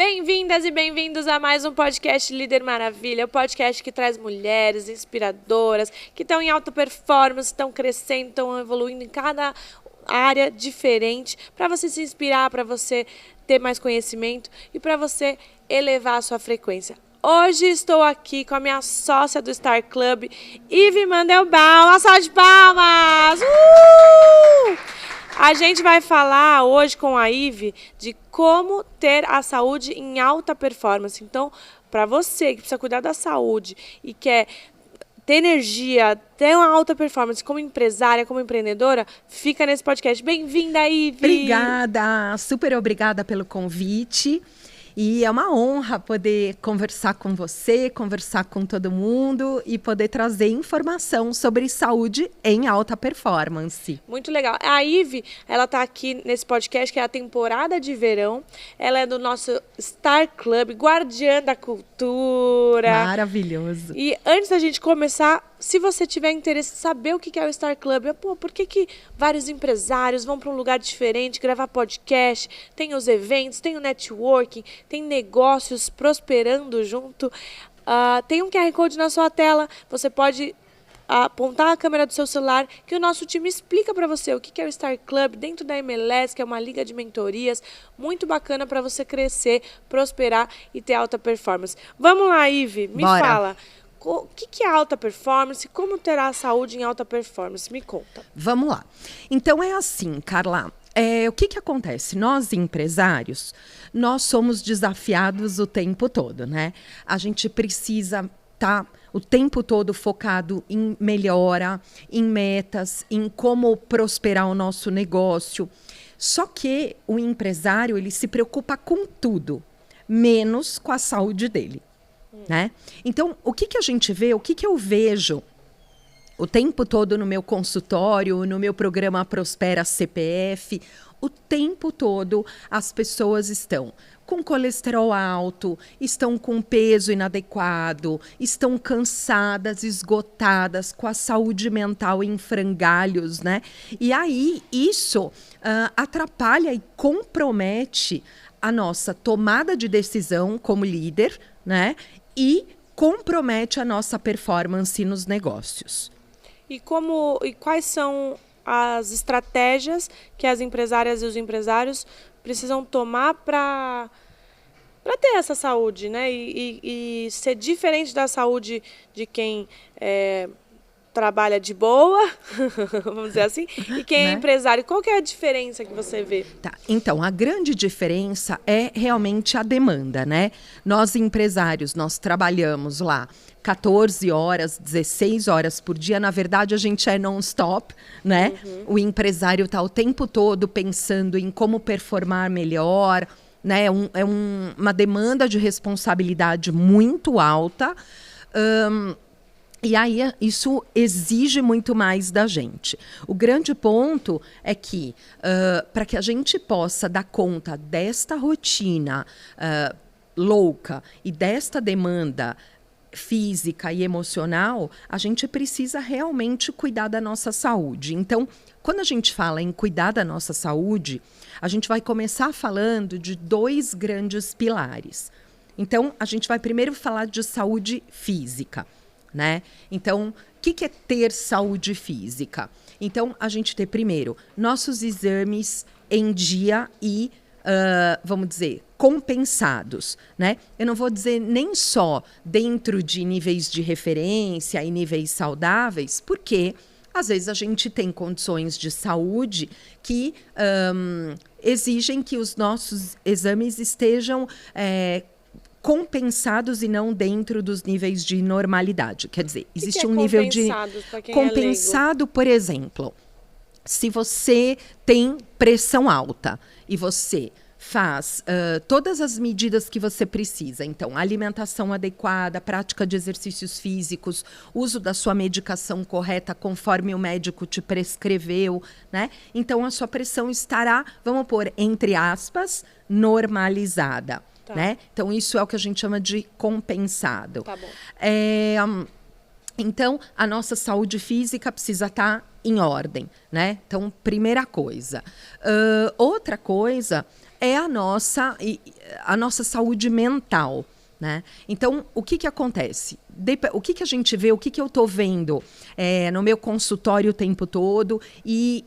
Bem-vindas e bem-vindos a mais um podcast Líder Maravilha, o podcast que traz mulheres inspiradoras, que estão em alta performance, estão crescendo, estão evoluindo em cada área diferente, para você se inspirar, para você ter mais conhecimento e para você elevar a sua frequência. Hoje estou aqui com a minha sócia do Star Club, Ive Mandelbaum. Uma salva de palmas! A gente vai falar hoje com a Ive de como ter a saúde em alta performance. Então, para você que precisa cuidar da saúde e quer ter energia, ter uma alta performance como empresária, como empreendedora, fica nesse podcast. Bem-vinda, Ive! Obrigada! Super obrigada pelo convite. E é uma honra poder conversar com você, conversar com todo mundo e poder trazer informação sobre saúde em alta performance. Muito legal. A Ive, ela está aqui nesse podcast, que é a temporada de verão. Ela é do nosso Star Club, guardiã da cultura. Maravilhoso. E antes da gente começar, se você tiver interesse em saber o que é o Star Club, por que vários empresários vão para um lugar diferente, gravar podcast, tem os eventos, tem o networking, tem negócios prosperando junto. Tem um QR Code na sua tela, você pode apontar a câmera do seu celular, que o nosso time explica para você o que é o Star Club dentro da MLS, que é uma liga de mentorias, muito bacana para você crescer, prosperar e ter alta performance. Vamos lá, Ive, me fala. O que é alta performance? Como terá a saúde em alta performance? Me conta. Vamos lá. Então é assim, Carla. O que acontece? Nós, empresários, nós somos desafiados o tempo todo, né? A gente precisa estar o tempo todo focado em melhora, em metas, em como prosperar o nosso negócio. Só que o empresário, ele se preocupa com tudo, menos com a saúde dele. Né? Então, o que a gente vê, o que eu vejo o tempo todo no meu consultório, no meu programa Prospera CPF, o tempo todo as pessoas estão com colesterol alto, estão com peso inadequado, estão cansadas, esgotadas, com a saúde mental em frangalhos, né? E aí isso atrapalha e compromete a nossa tomada de decisão como líder, né? E compromete a nossa performance nos negócios. E quais são as estratégias que as empresárias e os empresários precisam tomar para ter essa saúde, né? E ser diferente da saúde de quem trabalha de boa, vamos dizer assim, e quem é empresário. Qual que é a diferença que você vê? Tá, então, a grande diferença é realmente a demanda, né? Nós, empresários, nós trabalhamos lá 14 horas, 16 horas por dia. Na verdade, a gente é non-stop, né? O empresário está o tempo todo pensando em como performar melhor, né? Uma demanda de responsabilidade muito alta. E aí, isso exige muito mais da gente. O grande ponto é que, para que a gente possa dar conta desta rotina louca e desta demanda física e emocional, a gente precisa realmente cuidar da nossa saúde. Então, quando a gente fala em cuidar da nossa saúde, a gente vai começar falando de 2 grandes pilares. Então, a gente vai primeiro falar de saúde física. Né? Então, o que é ter saúde física? Então, a gente ter primeiro nossos exames em dia e, vamos dizer, compensados. Né? Eu não vou dizer nem só dentro de níveis de referência e níveis saudáveis, porque às vezes a gente tem condições de saúde que exigem que os nossos exames estejam compensados e não dentro dos níveis de normalidade. Quer dizer, existe um nível de compensado, por exemplo, se você tem pressão alta e você faz todas as medidas que você precisa. Então, alimentação adequada, prática de exercícios físicos, uso da sua medicação correta conforme o médico te prescreveu, né? Então, a sua pressão estará, vamos pôr, entre aspas, normalizada. Tá. Né? Então, isso é o que a gente chama de compensado. Tá bom. Então, a nossa saúde física precisa estar em ordem, né? Então, primeira coisa. Outra coisa é a nossa saúde mental, né? Então, o que acontece? O que a gente vê, o que eu estou vendo no meu consultório o tempo todo e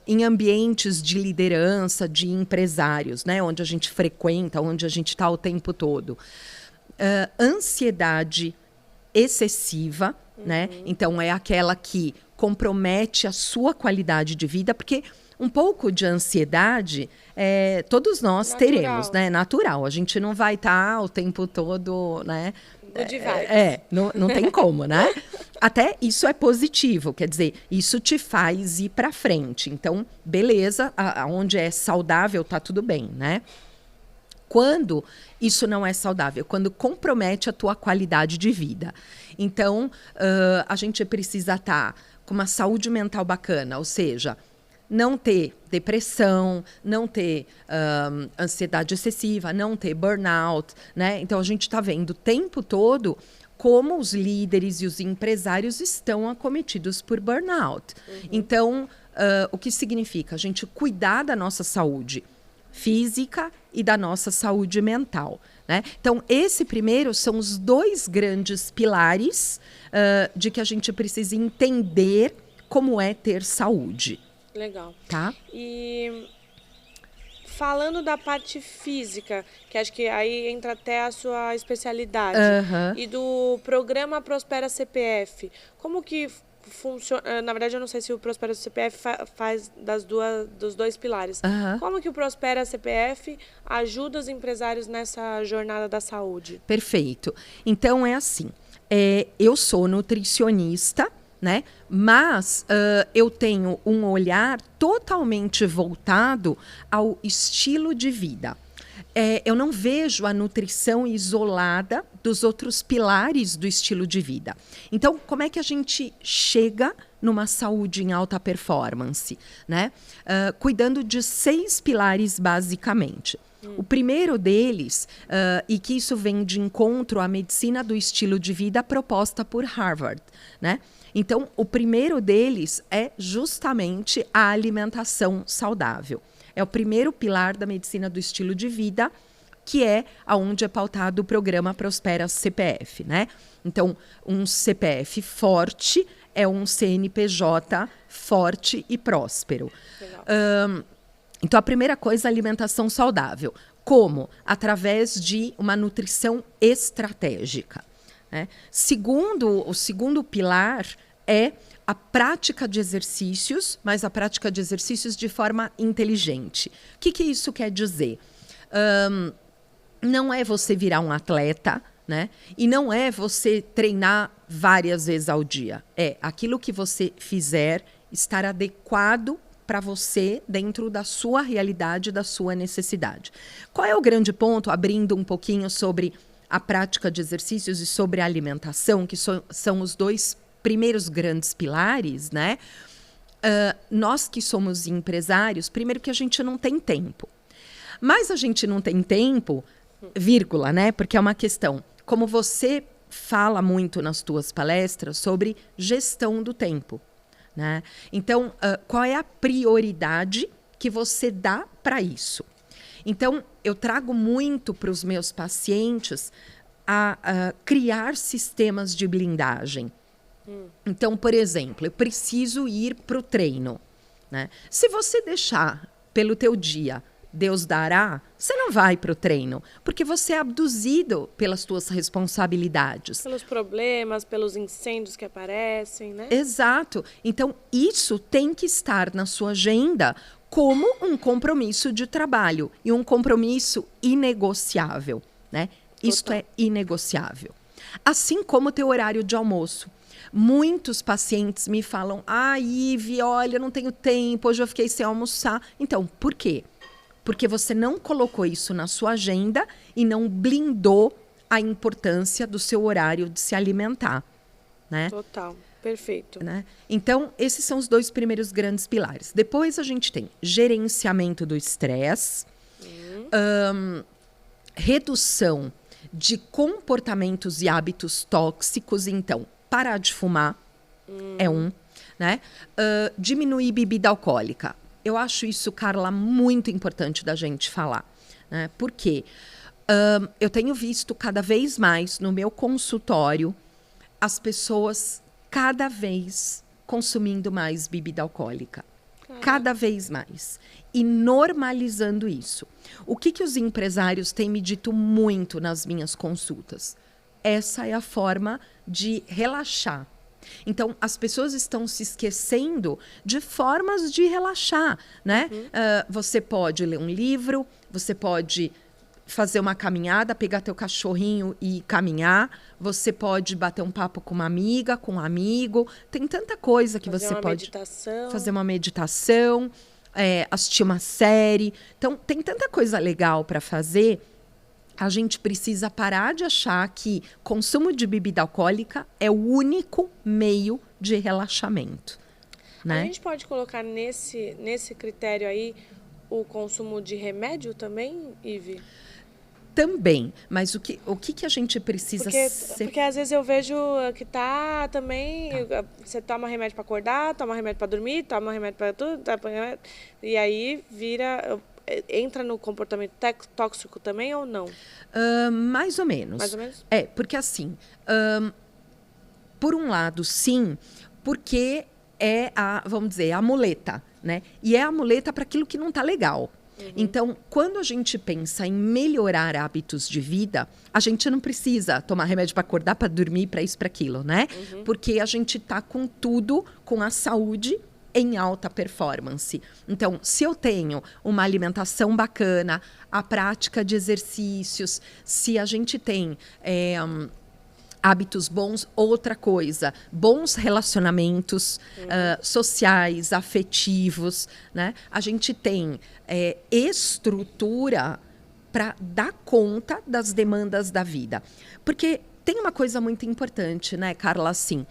em ambientes de liderança, de empresários, né? Onde a gente frequenta, onde a gente está o tempo todo. Ansiedade excessiva, né? Então, é aquela que compromete a sua qualidade de vida, porque um pouco de ansiedade todos nós teremos, né? Natural. A gente não vai estar o tempo todo, né? Não tem como, né? Até isso é positivo, quer dizer, isso te faz ir para frente. Então, beleza, onde é saudável, tá tudo bem, né? Quando isso não é saudável, quando compromete a tua qualidade de vida. Então, a gente precisa estar com uma saúde mental bacana, ou seja, não ter depressão, não ter ansiedade excessiva, não ter burnout, né? Então, a gente está vendo o tempo todo como os líderes e os empresários estão acometidos por burnout. Então, o que significa? A gente cuidar da nossa saúde física e da nossa saúde mental, né? Então, esse primeiro são os dois grandes pilares de que a gente precisa entender como é ter saúde. Legal. Tá? E falando da parte física, que acho que aí entra até a sua especialidade, e do programa Prospera CPF, como que funciona? Na verdade, eu não sei se o Prospera CPF faz dos dois pilares. Como que o Prospera CPF ajuda os empresários nessa jornada da saúde? Perfeito. Então, é assim, eu sou nutricionista, né? Mas eu tenho um olhar totalmente voltado ao estilo de vida. Eu não vejo a nutrição isolada dos outros pilares do estilo de vida. Então, como é que a gente chega numa saúde em alta performance, né? Cuidando de 6 pilares, basicamente. O primeiro deles, e que isso vem de encontro à medicina do estilo de vida proposta por Harvard, né? Então, o primeiro deles é justamente a alimentação saudável. É o primeiro pilar da medicina do estilo de vida, que é onde é pautado o programa Prospera CPF, né? Então, um CPF forte é um CNPJ forte e próspero. Então, a primeira coisa é a alimentação saudável. Como? Através de uma nutrição estratégica. Né? O segundo pilar é a prática de exercícios, mas a prática de exercícios de forma inteligente. O que isso quer dizer? Não é você virar um atleta, né? E não é você treinar várias vezes ao dia. É aquilo que você fizer estar adequado para você dentro da sua realidade, da sua necessidade. Qual é o grande ponto, abrindo um pouquinho sobre a prática de exercícios e sobre a alimentação, que são os dois primeiros grandes pilares, né? Nós que somos empresários, primeiro que a gente não tem tempo. Mas a gente não tem tempo, vírgula, né? Porque é uma questão, como você fala muito nas tuas palestras sobre gestão do tempo, né? Então, qual é a prioridade que você dá para isso? Então, eu trago muito para os meus pacientes a criar sistemas de blindagem. Então, por exemplo, eu preciso ir para o treino, né? Se você deixar pelo teu dia, Deus dará, você não vai para o treino, porque você é abduzido pelas tuas responsabilidades. Pelos problemas, pelos incêndios que aparecem, né? Exato. Então, isso tem que estar na sua agenda como um compromisso de trabalho e um compromisso inegociável, né? Isto é inegociável. Assim como o teu horário de almoço. Muitos pacientes me falam, Ive, olha, eu não tenho tempo, hoje eu fiquei sem almoçar. Então, por quê? Porque você não colocou isso na sua agenda e não blindou a importância do seu horário de se alimentar, né? Total, perfeito. Né? Então, esses são os dois primeiros grandes pilares. Depois a gente tem gerenciamento do estresse, redução de comportamentos e hábitos tóxicos. Então, parar de fumar é né? Diminuir bebida alcoólica. Eu acho isso, Carla, muito importante da gente falar. né? Por quê? Eu tenho visto cada vez mais no meu consultório as pessoas cada vez consumindo mais bebida alcoólica. Cada vez mais. E normalizando isso. O que os empresários têm me dito muito nas minhas consultas? Essa é a forma de relaxar. Então, as pessoas estão se esquecendo de formas de relaxar, né? Você pode ler um livro, você pode fazer uma caminhada, pegar teu cachorrinho e caminhar. Você pode bater um papo com uma amiga, com um amigo. Tem tanta coisa que você pode fazer uma meditação, assistir uma série. Então, tem tanta coisa legal para fazer. A gente precisa parar de achar que consumo de bebida alcoólica é o único meio de relaxamento, né? A gente pode colocar nesse critério aí o consumo de remédio também, Ive? Também, mas o que a gente precisa porque às vezes eu vejo que também, você toma remédio para acordar, toma remédio para dormir, toma remédio para tudo, e aí entra no comportamento tóxico também ou não? Mais ou menos. Mais ou menos? Porque assim, por um lado, sim, porque vamos dizer, a muleta, né? E é a muleta para aquilo que não está legal. Então, quando a gente pensa em melhorar hábitos de vida, a gente não precisa tomar remédio para acordar, para dormir, para isso, para aquilo, né? Porque a gente está com tudo, com a saúde em alta performance. Então, se eu tenho uma alimentação bacana, a prática de exercícios, se a gente tem hábitos bons, outra coisa, bons relacionamentos sociais, afetivos, né? A gente tem estrutura para dar conta das demandas da vida. Porque tem uma coisa muito importante, né, Carla, assim,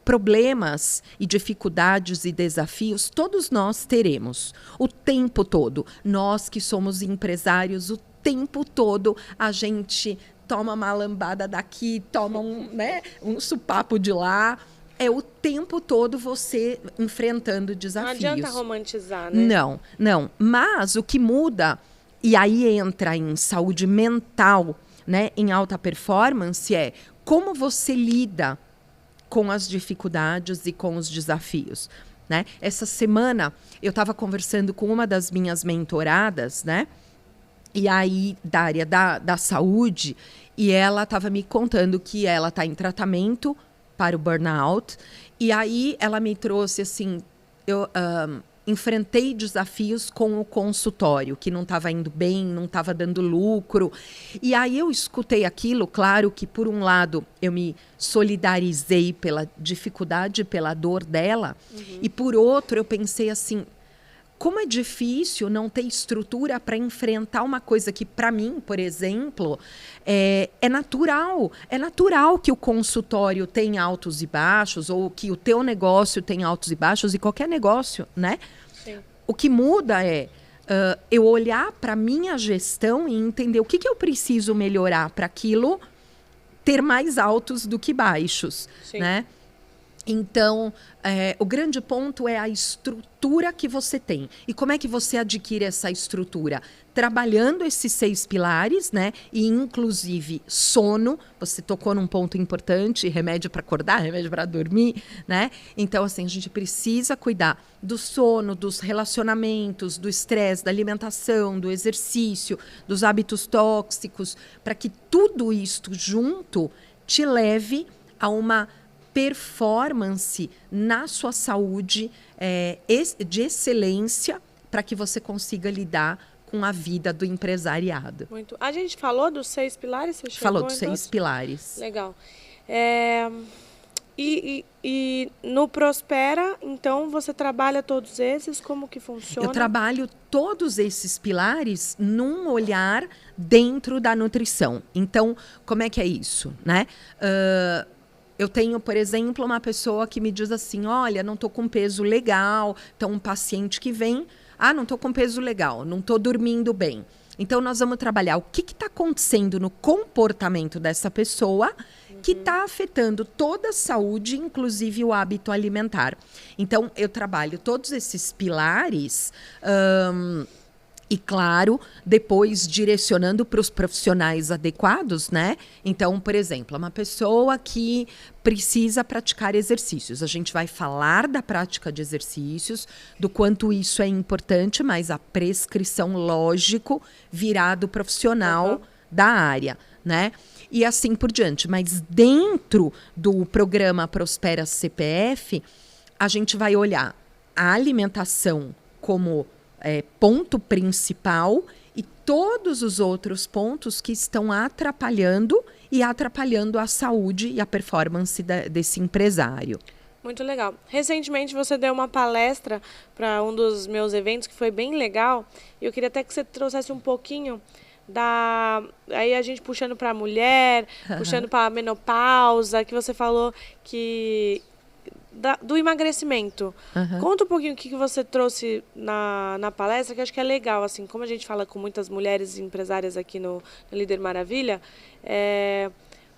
problemas e dificuldades e desafios todos nós teremos o tempo todo. Nós que somos empresários, o tempo todo a gente toma uma lambada daqui, toma um supapo de lá. É o tempo todo você enfrentando desafios. Não adianta romantizar, né? Não. Mas o que muda, e aí entra em saúde mental, né, em alta performance, é como você lida com as dificuldades e com os desafios, né? Essa semana eu estava conversando com uma das minhas mentoradas, né? E aí, da área da saúde, e ela estava me contando que ela está em tratamento para o burnout. E aí ela me trouxe assim, eu enfrentei desafios com o consultório, que não estava indo bem, não estava dando lucro. E aí eu escutei aquilo, claro que por um lado eu me solidarizei pela dificuldade, pela dor dela, e por outro eu pensei assim, como é difícil não ter estrutura para enfrentar uma coisa que, para mim, por exemplo, é natural. É natural que o consultório tenha altos e baixos, ou que o teu negócio tenha altos e baixos, e qualquer negócio, né? Sim. O que muda é eu olhar para a minha gestão e entender o que eu preciso melhorar para aquilo ter mais altos do que baixos, Sim. né? Então, o grande ponto é a estrutura que você tem. E como é que você adquire essa estrutura? Trabalhando esses 6 pilares, né? E, inclusive, sono. Você tocou num ponto importante, remédio para acordar, remédio para dormir, né? Então, assim, a gente precisa cuidar do sono, dos relacionamentos, do estresse, da alimentação, do exercício, dos hábitos tóxicos, para que tudo isto junto te leve a uma performance na sua saúde de excelência para que você consiga lidar com a vida do empresariado. Muito. A gente falou dos 6 pilares? Você falou dos 6 pilares. Legal. E no Prospera, então, você trabalha todos esses? Como que funciona? Eu trabalho todos esses pilares num olhar dentro da nutrição. Então, como é que é isso, né? Eu tenho, por exemplo, uma pessoa que me diz assim, olha, não estou com peso legal. Então, um paciente que vem, não estou com peso legal, não estou dormindo bem. Então, nós vamos trabalhar o que está acontecendo no comportamento dessa pessoa que está afetando toda a saúde, inclusive o hábito alimentar. Então, eu trabalho todos esses pilares E, claro, depois direcionando para os profissionais adequados, né? Então, por exemplo, uma pessoa que precisa praticar exercícios. A gente vai falar da prática de exercícios, do quanto isso é importante, mas a prescrição, lógico, virá do profissional da área, né? E assim por diante. Mas dentro do programa Prospera CPF, a gente vai olhar a alimentação como ponto principal e todos os outros pontos que estão atrapalhando a saúde e a performance desse empresário. Muito legal. Recentemente você deu uma palestra para um dos meus eventos que foi bem legal. E eu queria até que você trouxesse um pouquinho aí a gente puxando para a mulher, puxando para a menopausa, que você falou que do emagrecimento. Conta um pouquinho o que você trouxe na palestra, que eu acho que é legal, assim, como a gente fala com muitas mulheres empresárias aqui no Líder Maravilha,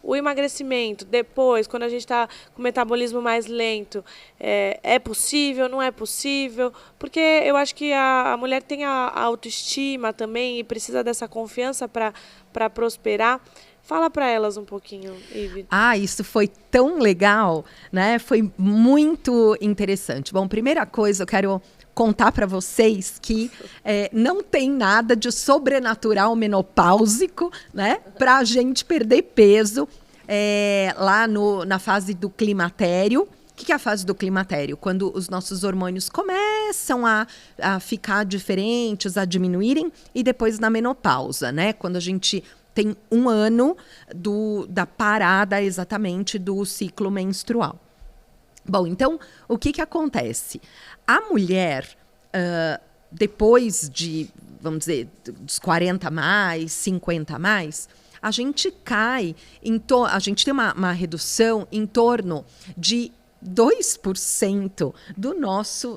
o emagrecimento, depois, quando a gente está com o metabolismo mais lento, é possível, não é possível? Porque eu acho que a mulher tem a autoestima também e precisa dessa confiança para prosperar. Fala para elas um pouquinho, Ive. Isso foi tão legal, né? Foi muito interessante. Bom, primeira coisa, eu quero contar para vocês que não tem nada de sobrenatural menopáusico, né? Para a gente perder peso lá na fase do climatério. O que é a fase do climatério? Quando os nossos hormônios começam a ficar diferentes, a diminuírem, e depois na menopausa, né? Quando a gente tem 1 ano da parada exatamente do ciclo menstrual. Bom, então, o que acontece? A mulher, depois de, vamos dizer, dos 40 mais, 50 mais, a gente cai, a gente tem uma redução em torno de 2%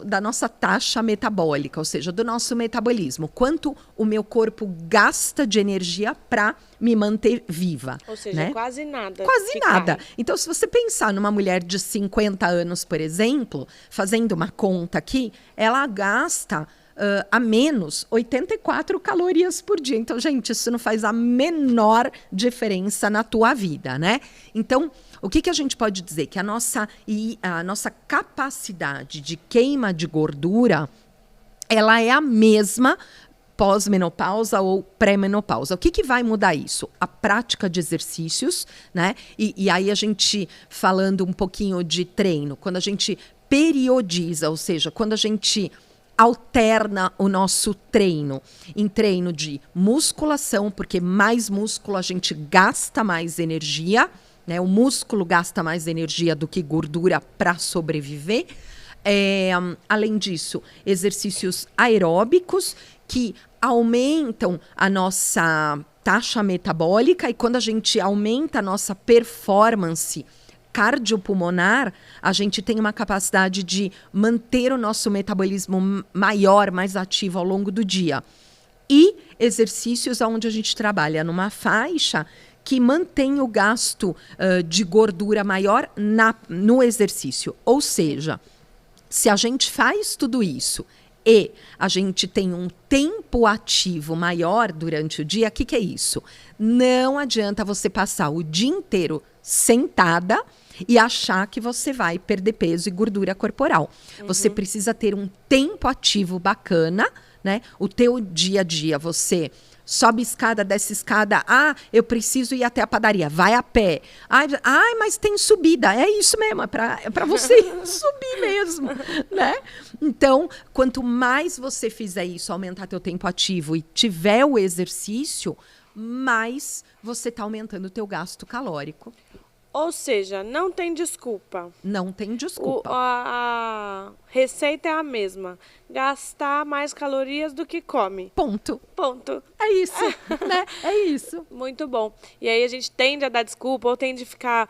da nossa taxa metabólica, ou seja, do nosso metabolismo. Quanto o meu corpo gasta de energia para me manter viva. Ou seja, né? Quase nada. Quase nada. Então, se você pensar numa mulher de 50 anos, por exemplo, fazendo uma conta aqui, ela gasta a menos 84 calorias por dia. Então, gente, isso não faz a menor diferença na tua vida, né? Então, o que a gente pode dizer? Que a nossa capacidade de queima de gordura, ela é a mesma pós-menopausa ou pré-menopausa. O que vai mudar isso? A prática de exercícios, né? E aí a gente, falando um pouquinho de treino, quando a gente periodiza, ou seja, quando a gente alterna o nosso treino em treino de musculação, porque mais músculo a gente gasta mais energia, né? O músculo gasta mais energia do que gordura para sobreviver. Além disso, exercícios aeróbicos que aumentam a nossa taxa metabólica, e quando a gente aumenta a nossa performance cardiopulmonar, a gente tem uma capacidade de manter o nosso metabolismo maior, mais ativo ao longo do dia. E exercícios onde a gente trabalha numa faixa que mantém o gasto de gordura maior no exercício. Ou seja, se a gente faz tudo isso e a gente tem um tempo ativo maior durante o dia, o que é isso? Não adianta você passar o dia inteiro sentada e achar que você vai perder peso e gordura corporal. Você precisa ter um tempo ativo bacana, né? O teu dia a dia, você sobe escada, desce escada. Eu preciso ir até a padaria. Vai a pé. Mas tem subida. É isso mesmo, é para você subir mesmo, né? Então, quanto mais você fizer isso, aumentar teu tempo ativo e tiver o exercício, mais você está aumentando o teu gasto calórico. Ou seja, não tem desculpa. Não tem desculpa. A receita é a mesma. Gastar mais calorias do que come. Ponto. É isso, né? É isso. Muito bom. E aí a gente tende a dar desculpa ou tende a ficar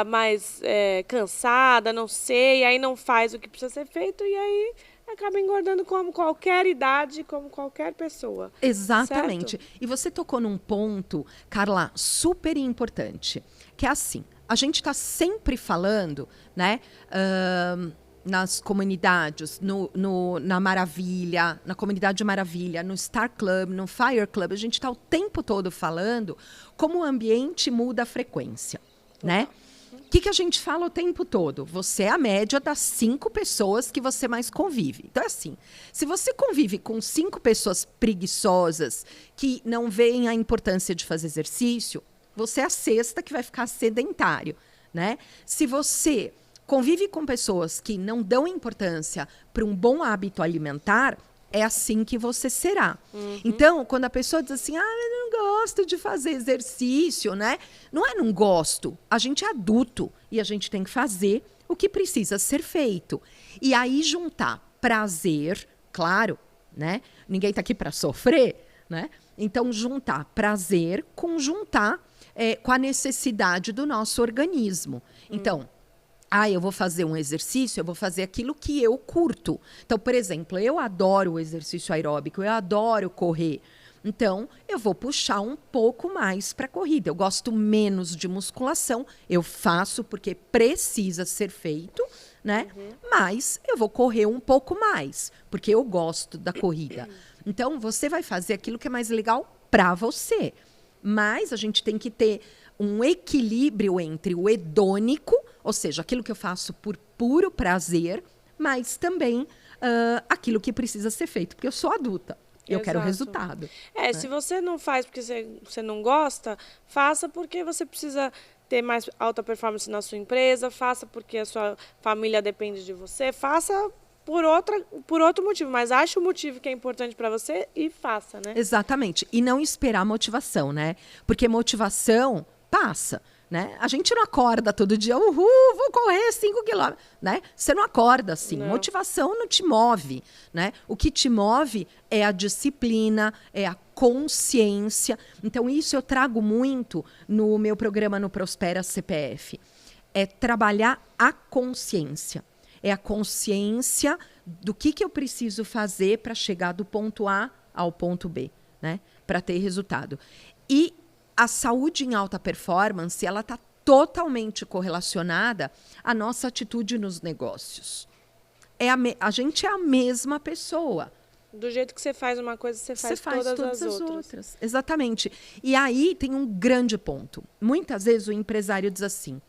mais cansada, não sei, e aí não faz o que precisa ser feito e aí acaba engordando como qualquer idade, como qualquer pessoa. Exatamente. Certo? E você tocou num ponto, Carla, super importante, que é assim, a gente está sempre falando, né, nas comunidades, na Maravilha, na Comunidade Maravilha, no Star Club, no Fire Club, a gente está o tempo todo falando como o ambiente muda a frequência, né? O que a gente fala o tempo todo? Você é a média das 5 pessoas que você mais convive. Então, é assim, se você convive com 5 pessoas preguiçosas que não veem a importância de fazer exercício, você é a sexta que vai ficar sedentário, né? Se você convive com pessoas que não dão importância para um bom hábito alimentar, é assim que você será. Então, quando a pessoa diz assim, eu não gosto de fazer exercício, né? Não é não gosto. A gente é adulto e a gente tem que fazer o que precisa ser feito. E aí juntar prazer, claro, né? Ninguém está aqui para sofrer, né? Então, juntar prazer com com a necessidade do nosso organismo. Então, eu vou fazer um exercício, eu vou fazer aquilo que eu curto. Então, por exemplo, eu adoro o exercício aeróbico, eu adoro correr. Então, eu vou puxar um pouco mais para a corrida. Eu gosto menos de musculação, eu faço porque precisa ser feito, né? Mas eu vou correr um pouco mais, porque eu gosto da corrida. Então, você vai fazer aquilo que é mais legal para você. Mas a gente tem que ter um equilíbrio entre o hedônico, ou seja, aquilo que eu faço por puro prazer, mas também aquilo que precisa ser feito, porque eu sou adulta. Eu quero resultado. Né? Se você não faz porque você não gosta, faça porque você precisa ter mais alta performance na sua empresa, faça porque a sua família depende de você, faça por outro motivo, mas ache o motivo que é importante para você e faça, né? Exatamente. E não esperar motivação, né? Porque motivação passa, né? A gente não acorda todo dia, vou correr 5 quilômetros, né? Você não acorda assim. Não. Motivação não te move, né? O que te move é a disciplina, é a consciência. Então, isso eu trago muito no meu programa no Prospera CPF. É trabalhar a consciência. É a consciência do que eu preciso fazer para chegar do ponto A ao ponto B, né? Para ter resultado. E a saúde em alta performance, ela está totalmente correlacionada à nossa atitude nos negócios. A gente é a mesma pessoa. Do jeito que você faz uma coisa, você faz todas as outras. Exatamente. E aí tem um grande ponto. Muitas vezes o empresário diz assim,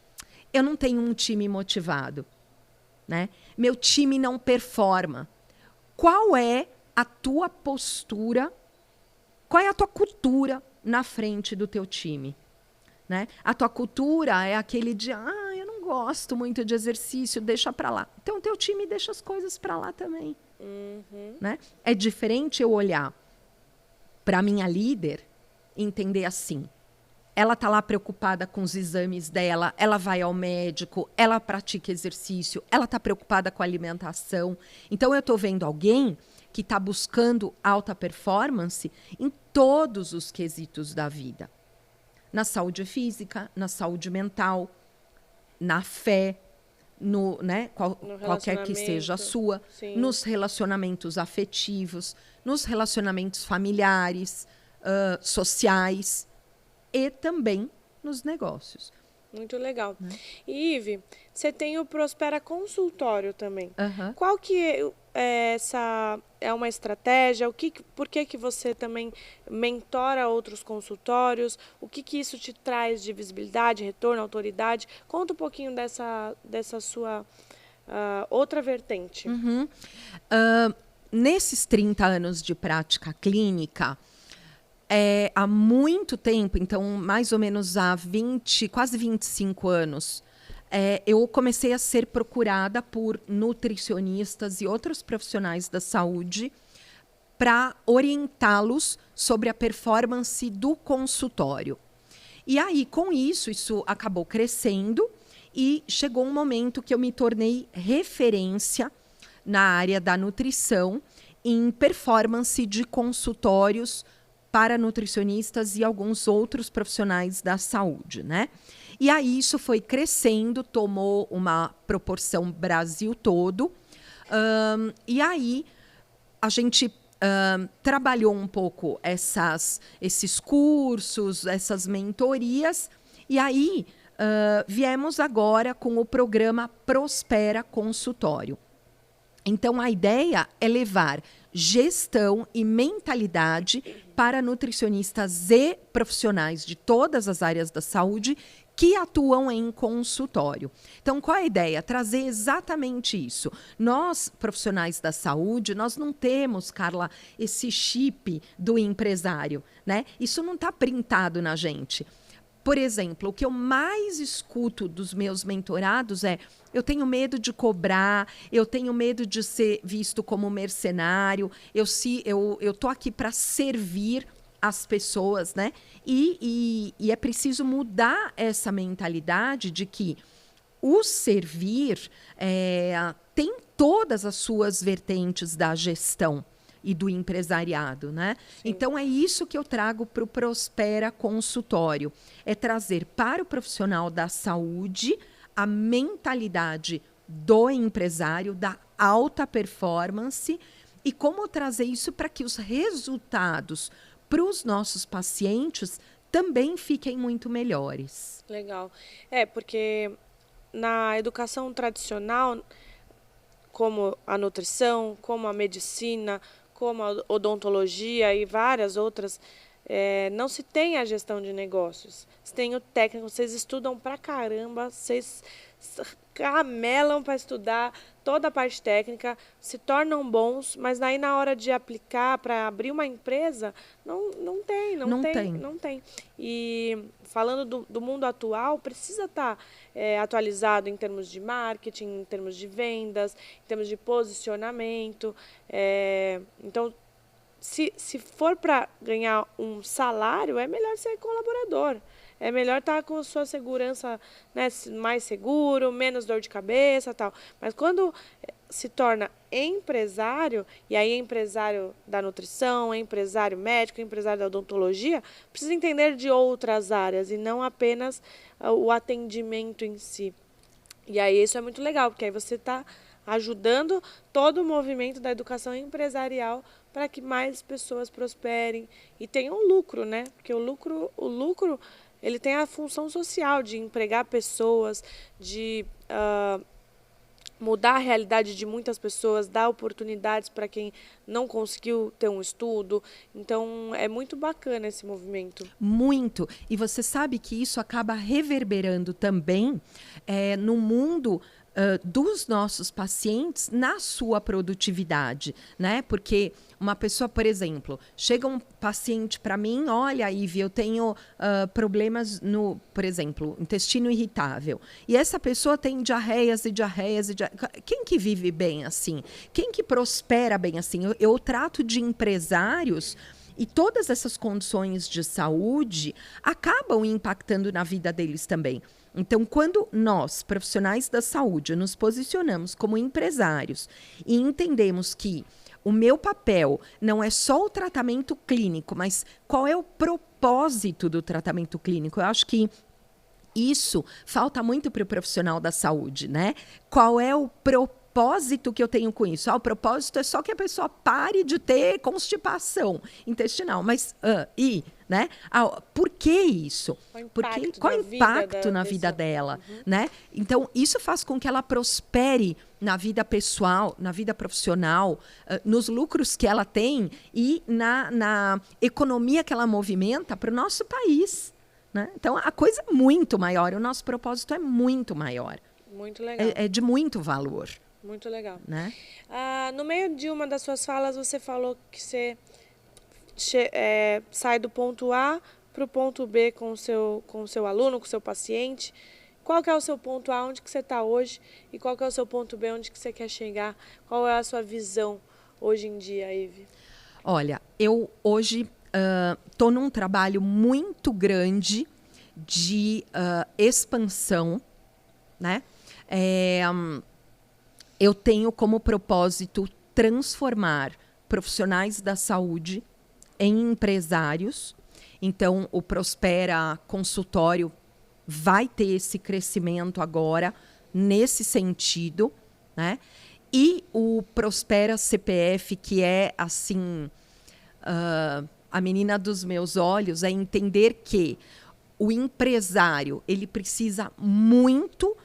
eu não tenho um time motivado, né? Meu time não performa. Qual é a tua postura? Qual é a tua cultura na frente do teu time, né? A tua cultura é aquele de, eu não gosto muito de exercício, deixa para lá. Então, o teu time deixa as coisas para lá também, né? É diferente eu olhar para minha líder e entender assim, ela tá lá preocupada com os exames dela, ela vai ao médico, ela pratica exercício, ela tá preocupada com a alimentação. Então, eu tô vendo alguém que está buscando alta performance em todos os quesitos da vida. Na saúde física, na saúde mental, na fé, né, qualquer que seja a sua, sim, nos relacionamentos afetivos, nos relacionamentos familiares, sociais e também nos negócios. Muito legal. E, Ive, você tem o Prospera Consultório também. Qual que é uma estratégia? Por que você também mentora outros consultórios? O que isso te traz de visibilidade, retorno, autoridade? Conta um pouquinho dessa sua outra vertente. Nesses 30 anos de prática clínica, há muito tempo, então mais ou menos há quase 25 anos, eu comecei a ser procurada por nutricionistas e outros profissionais da saúde para orientá-los sobre a performance do consultório. E aí, com isso acabou crescendo e chegou um momento que eu me tornei referência na área da nutrição em performance de consultórios para nutricionistas e alguns outros profissionais da saúde, né? E aí isso foi crescendo, tomou uma proporção Brasil todo. E aí a gente trabalhou um pouco esses cursos, essas mentorias. E aí viemos agora com o programa Prospera Consultório. Então, a ideia é levar gestão e mentalidade para nutricionistas e profissionais de todas as áreas da saúde que atuam em consultório. Então, qual é a ideia? Trazer exatamente isso. Nós, profissionais da saúde, nós não temos, Carla, esse chip do empresário, né? Isso não está printado na gente. Por exemplo, o que eu mais escuto dos meus mentorados é: eu tenho medo de cobrar, eu tenho medo de ser visto como mercenário, eu tô aqui para servir as pessoas, né? E é preciso mudar essa mentalidade de que o servir tem todas as suas vertentes da gestão e do empresariado, né? Sim. Então, é isso que eu trago para o Prospera Consultório. É trazer para o profissional da saúde a mentalidade do empresário, da alta performance, e como trazer isso para que os resultados para os nossos pacientes também fiquem muito melhores. Legal. Porque na educação tradicional, como a nutrição, como a medicina, como a odontologia e várias outras, não se tem a gestão de negócios. Você tem o técnico, vocês estudam pra caramba, vocês camelam para estudar toda a parte técnica, se tornam bons, mas daí na hora de aplicar para abrir uma empresa, não tem. E falando do mundo atual, precisa estar atualizado em termos de marketing, em termos de vendas, em termos de posicionamento. Então, se for para ganhar um salário, é melhor ser colaborador. É melhor estar com a sua segurança, né, mais seguro, menos dor de cabeça e tal. Mas quando se torna empresário, e aí é empresário da nutrição, é empresário médico, é empresário da odontologia, precisa entender de outras áreas e não apenas o atendimento em si. E aí isso é muito legal, porque aí você está ajudando todo o movimento da educação empresarial para que mais pessoas prosperem e tenham lucro, né? Porque o lucro ele tem a função social de empregar pessoas, de mudar a realidade de muitas pessoas, dar oportunidades para quem não conseguiu ter um estudo. Então, é muito bacana esse movimento. Muito. E você sabe que isso acaba reverberando também no mundo dos nossos pacientes na sua produtividade, né? Porque uma pessoa, por exemplo, chega um paciente para mim: olha, Ivy, eu tenho problemas no, por exemplo, intestino irritável. E essa pessoa tem diarreias e diarreias e diarreias. Quem que vive bem assim? Quem que prospera bem assim? Eu trato de empresários. E todas essas condições de saúde acabam impactando na vida deles também. Então, quando nós, profissionais da saúde, nos posicionamos como empresários e entendemos que o meu papel não é só o tratamento clínico, mas qual é o propósito do tratamento clínico? Eu acho que isso falta muito para o profissional da saúde, né? Qual é o propósito que eu tenho com isso? O propósito é só que a pessoa pare de ter constipação intestinal. Mas, né? Por que isso? Qual é o impacto na vida dela? Uhum. Né? Então, isso faz com que ela prospere na vida pessoal, na vida profissional, nos lucros que ela tem e na economia que ela movimenta para o nosso país. Né? Então, a coisa é muito maior, o nosso propósito é muito maior. Muito legal. É de muito valor. Muito legal. Né? No meio de uma das suas falas, você falou que você sai do ponto A para o ponto B com o seu aluno, com o seu paciente. Qual que é o seu ponto A, onde que você está hoje? E qual que é o seu ponto B, onde que você quer chegar? Qual é a sua visão hoje em dia, Ivy? Olha, eu hoje estou num trabalho muito grande de expansão, né? Eu tenho como propósito transformar profissionais da saúde em empresários. Então, o Prospera Consultório vai ter esse crescimento agora, nesse sentido, né? E o Prospera CPF, que é, assim, a menina dos meus olhos, é entender que o empresário, ele precisa muito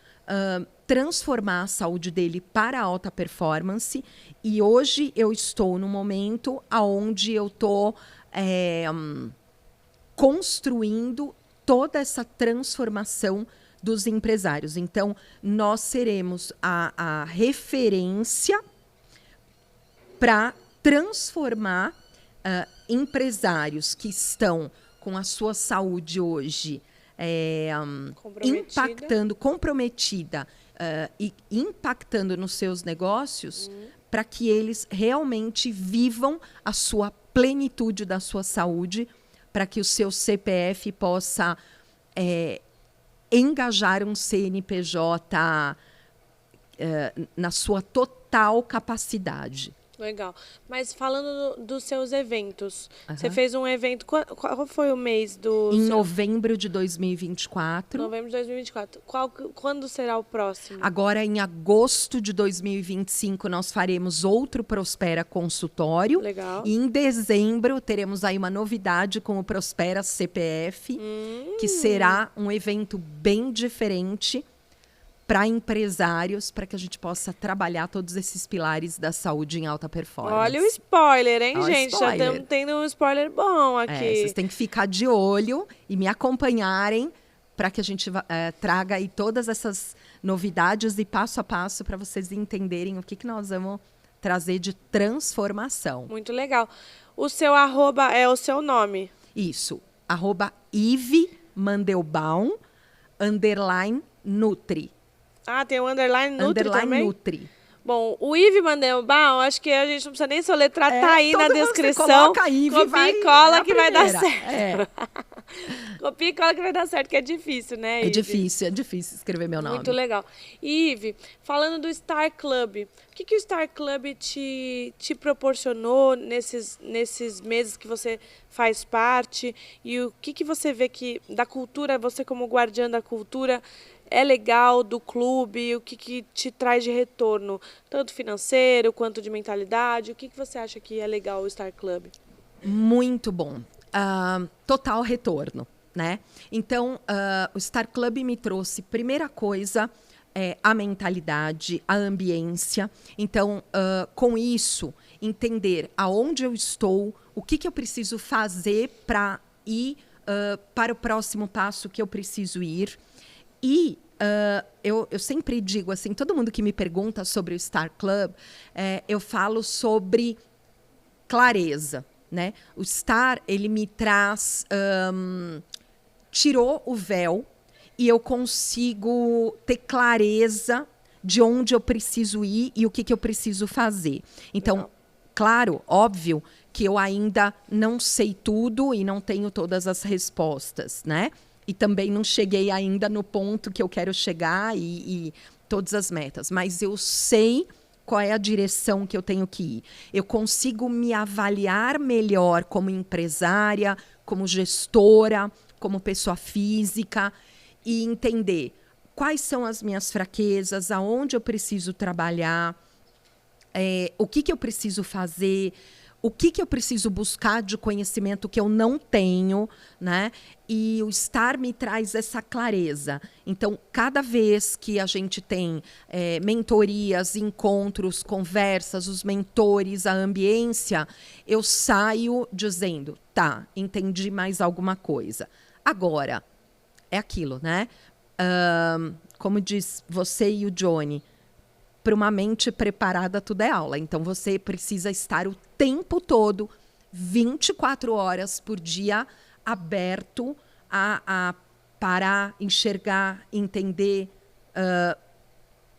transformar a saúde dele para a alta performance. E hoje eu estou no momento onde eu estou construindo toda essa transformação dos empresários. Então, nós seremos a referência para transformar empresários que estão com a sua saúde hoje comprometida e impactando nos seus negócios, para que eles realmente vivam a sua plenitude da sua saúde, para que o seu CPF possa engajar um CNPJ na sua total capacidade. Legal. Mas falando dos seus eventos, você fez um evento, qual foi o mês do... Em novembro de 2024. Novembro de 2024. Quando será o próximo? Agora, em agosto de 2025, nós faremos outro Prospera Consultório. Legal. E em dezembro, teremos aí uma novidade com o Prospera CPF, que será um evento bem diferente para empresários, para que a gente possa trabalhar todos esses pilares da saúde em alta performance. Olha o spoiler, hein, Olha gente? spoiler. Já estamos tendo um spoiler bom aqui. Vocês têm que ficar de olho e me acompanharem para que a gente traga aí todas essas novidades e passo a passo para vocês entenderem o que nós vamos trazer de transformação. Muito legal. O seu arroba é o seu nome? Isso. @ivemandelbaum _Nutri. Ah, tem o underline Nutri também? Nutri. Bom, o Ive Mandelbaum, acho que a gente não precisa nem soletrar, tá aí na descrição. Coloca Ive, copia e cola que vai dar certo. É. Copia e cola que vai dar certo, que é difícil, né, Ive? É difícil escrever meu nome. Muito legal. Ive, falando do Star Club, o que o Star Club te proporcionou nesses meses que você faz parte? E o que você vê que da cultura, você como guardiã da cultura, é legal do clube? O que te traz de retorno, tanto financeiro quanto de mentalidade? O que você acha que é legal o Star Club? Muito bom. Total retorno, né? Então, o Star Club me trouxe, primeira coisa, a mentalidade, a ambiência. Então, com isso, entender aonde eu estou, o que eu preciso fazer para ir para o próximo passo que eu preciso ir. E eu sempre digo assim, todo mundo que me pergunta sobre o Star Club, eu falo sobre clareza, né? O Star, ele me traz, tirou o véu e eu consigo ter clareza de onde eu preciso ir e o que eu preciso fazer. Então, claro, óbvio que eu ainda não sei tudo e não tenho todas as respostas, né? E também não cheguei ainda no ponto que eu quero chegar e todas as metas. Mas eu sei qual é a direção que eu tenho que ir. Eu consigo me avaliar melhor como empresária, como gestora, como pessoa física e entender quais são as minhas fraquezas, aonde eu preciso trabalhar, o que eu preciso fazer, o que eu preciso buscar de conhecimento que eu não tenho, né? E o Star me traz essa clareza. Então, cada vez que a gente tem mentorias, encontros, conversas, os mentores, a ambiência, eu saio dizendo, tá, entendi mais alguma coisa. Agora, é aquilo, né? Como diz você e o Johnny, para uma mente preparada, tudo é aula. Então, você precisa estar o tempo todo, 24 horas por dia, aberto a parar, enxergar, entender,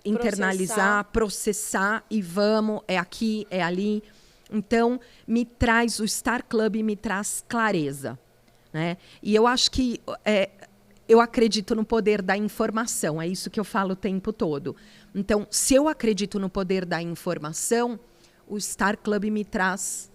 internalizar, processar e vamos, é aqui, é ali. Então, o Star Club me traz clareza, né? E eu acho que eu acredito no poder da informação, é isso que eu falo o tempo todo. Então, se eu acredito no poder da informação, o Star Club me traz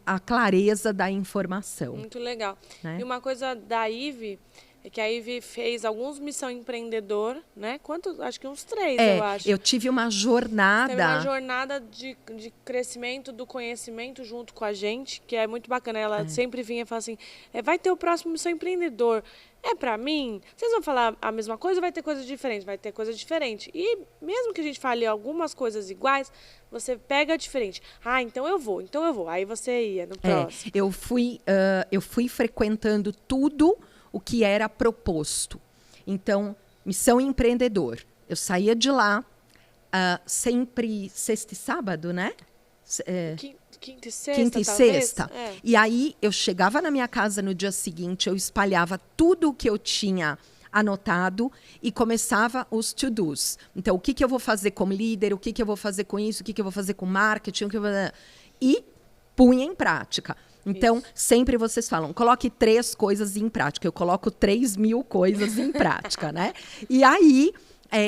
a clareza da informação. Muito legal. Né? E uma coisa da Ive, é que a Ive fez alguns Missão Empreendedor, né? Quantos? Acho que uns 3, eu acho. Eu tive uma jornada... Teve uma jornada de crescimento do conhecimento junto com a gente, que é muito bacana. Ela sempre vinha e falava assim, vai ter o próximo Missão Empreendedor. É pra mim? Vocês vão falar a mesma coisa ou vai ter coisa diferente? Vai ter coisa diferente. E mesmo que a gente fale algumas coisas iguais, você pega diferente. Ah, então eu vou. Aí você ia no próximo. Eu fui frequentando tudo o que era proposto. Então, missão empreendedor. Eu saía de lá sempre sexta e sábado, né? Quinta e sexta, Quinta e talvez? sexta. E aí eu chegava na minha casa no dia seguinte, eu espalhava tudo o que eu tinha anotado e começava os to-dos. Então, o que eu vou fazer como líder, o que eu vou fazer com isso, o que eu vou fazer com marketing, e punha em prática. Então, sempre vocês falam, coloque 3 coisas em prática. Eu coloco 3.000 coisas em prática, né? E aí,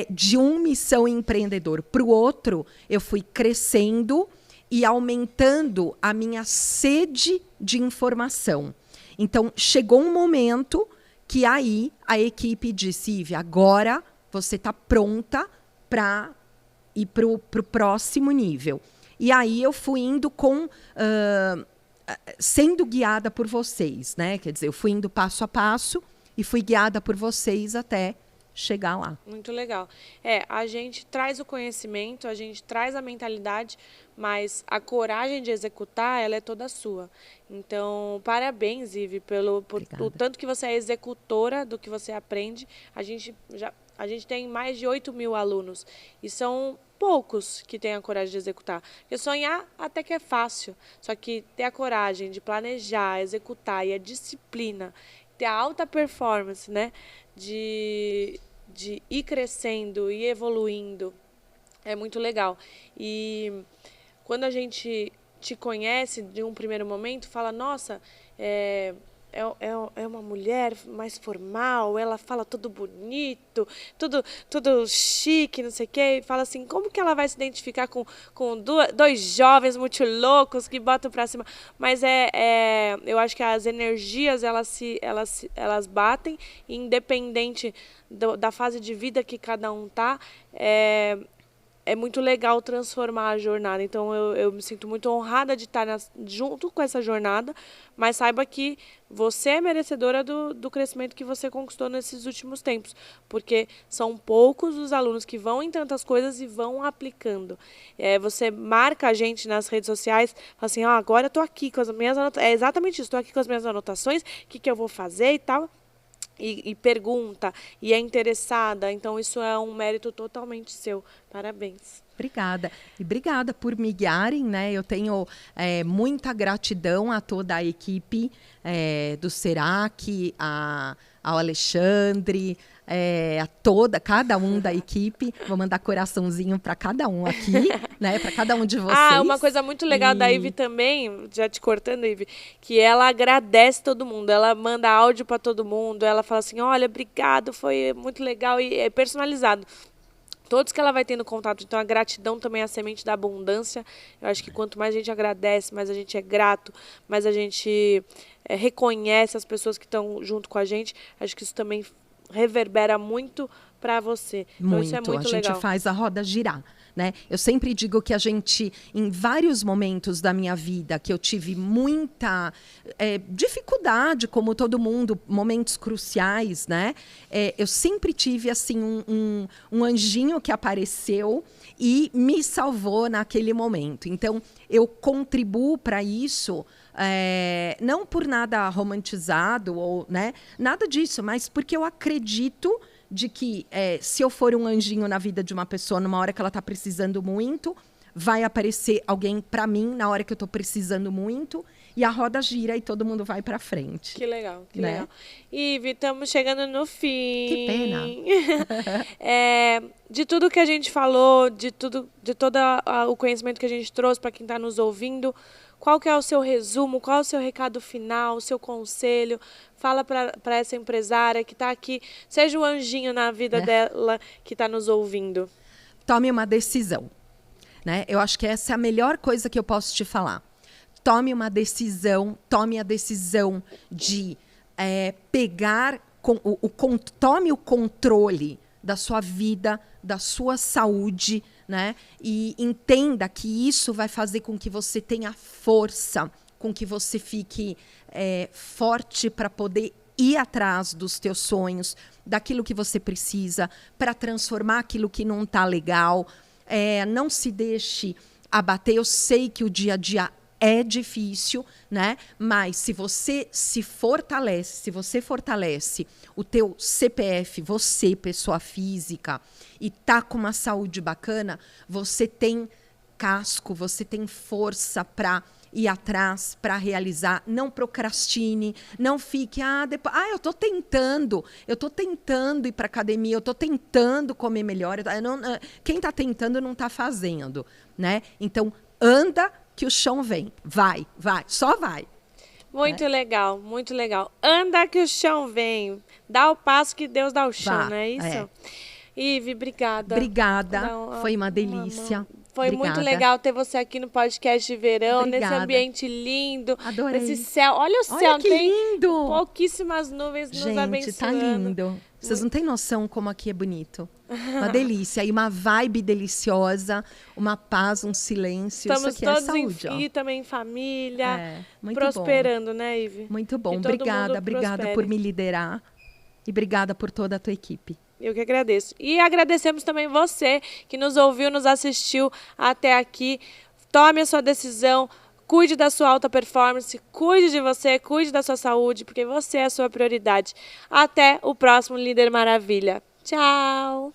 de um missão empreendedor para o outro, eu fui crescendo e aumentando a minha sede de informação. Então, chegou um momento que aí a equipe disse, Ive, agora você está pronta para ir para o próximo nível. E aí eu fui indo sendo guiada por vocês, né? Quer dizer, eu fui indo passo a passo e fui guiada por vocês até chegar lá. Muito legal. A gente traz o conhecimento, a gente traz a mentalidade, mas a coragem de executar, ela é toda sua. Então, parabéns, Ive, por o tanto que você é executora do que você aprende. A gente tem mais de 8.000 alunos e são poucos que têm a coragem de executar. Porque sonhar até que é fácil, só que ter a coragem de planejar, executar e a disciplina, ter a alta performance, né, de ir crescendo e evoluindo, é muito legal. E quando a gente te conhece de um primeiro momento, fala, nossa, é uma mulher mais formal, ela fala tudo bonito, tudo chique, não sei o quê, e fala assim, como que ela vai se identificar com 2 jovens muito loucos que botam pra cima? Mas eu acho que as energias, elas batem, independente da fase de vida que cada um tá, é muito legal transformar a jornada. Então, eu me sinto muito honrada de estar junto com essa jornada, mas saiba que você é merecedora do crescimento que você conquistou nesses últimos tempos, porque são poucos os alunos que vão em tantas coisas e vão aplicando. Você marca a gente nas redes sociais, fala assim, agora eu estou aqui com as minhas anotações. É exatamente isso, estou aqui com as minhas anotações, o que eu vou fazer e tal. E pergunta, e é interessada. Então, isso é um mérito totalmente seu. Parabéns. Obrigada. E obrigada por me guiarem, né? Eu tenho muita gratidão a toda a equipe do Serac, ao Alexandre, cada um da equipe. Vou mandar coraçãozinho para cada um aqui, né? Para cada um de vocês. Uma coisa muito legal da Ive também, já te cortando, Ive, que ela agradece todo mundo. Ela manda áudio para todo mundo. Ela fala assim, olha, obrigado, foi muito legal, e é personalizado. Todos que ela vai tendo contato. Então, a gratidão também é a semente da abundância. Eu acho que quanto mais a gente agradece, mais a gente é grato, mais a gente reconhece as pessoas que estão junto com a gente. Acho que isso também reverbera muito para você. Então, isso é muito legal. A gente faz a roda girar. Né? Eu sempre digo que em vários momentos da minha vida, que eu tive muita dificuldade, como todo mundo, momentos cruciais, né? Eu sempre tive assim, um anjinho que apareceu e me salvou naquele momento. Então, eu contribuo para isso, não por nada romantizado, ou, né? Nada disso, mas porque eu acredito de que se eu for um anjinho na vida de uma pessoa, numa hora que ela está precisando muito, vai aparecer alguém para mim na hora que eu estou precisando muito, e a roda gira e todo mundo vai para frente. Que legal, que legal. Ive, estamos chegando no fim. Que pena. De tudo que a gente falou, de todo o conhecimento que a gente trouxe para quem está nos ouvindo, qual que é o seu resumo, qual é o seu recado final, o seu conselho? Fala para essa empresária que está aqui, seja o anjinho na vida dela que está nos ouvindo. Tome uma decisão. Né? Eu acho que essa é a melhor coisa que eu posso te falar. Tome uma decisão, tome a decisão de tome o controle da sua vida, da sua saúde, né? E entenda que isso vai fazer com que você tenha força, com que você fique forte para poder ir atrás dos teus sonhos, daquilo que você precisa para transformar aquilo que não está legal. Não se deixe abater. Eu sei que o dia a dia é difícil, né? Mas se você se fortalece, se você fortalece o teu CPF, você, pessoa física, e tá com uma saúde bacana, você tem casco, você tem força para ir atrás, para realizar. Não procrastine, não fique, depois, eu tô tentando ir para academia, eu tô tentando comer melhor. Quem tá tentando não tá fazendo, né? Então, anda que o chão vem. Vai, só vai. Muito legal, muito legal. Anda que o chão vem. Dá o passo que Deus dá o chão, não é isso? Ive, obrigada. Obrigada, foi uma delícia. Foi muito legal ter você aqui no podcast de verão, nesse ambiente lindo. Adorei. Nesse céu. Olha o céu, que lindo! Pouquíssimas nuvens nos abençoando. Gente, tá lindo. Vocês não têm noção como aqui é bonito. Uma delícia. E uma vibe deliciosa, uma paz, um silêncio. Estamos isso aqui todos é saúde, em também em família, muito prosperando, bom. né, Ive? Muito bom. Obrigada por me liderar. E obrigada por toda a tua equipe. Eu que agradeço. E agradecemos também você que nos ouviu, nos assistiu até aqui. Tome a sua decisão, cuide da sua alta performance, cuide de você, cuide da sua saúde, porque você é a sua prioridade. Até o próximo Líder Maravilha. Tchau!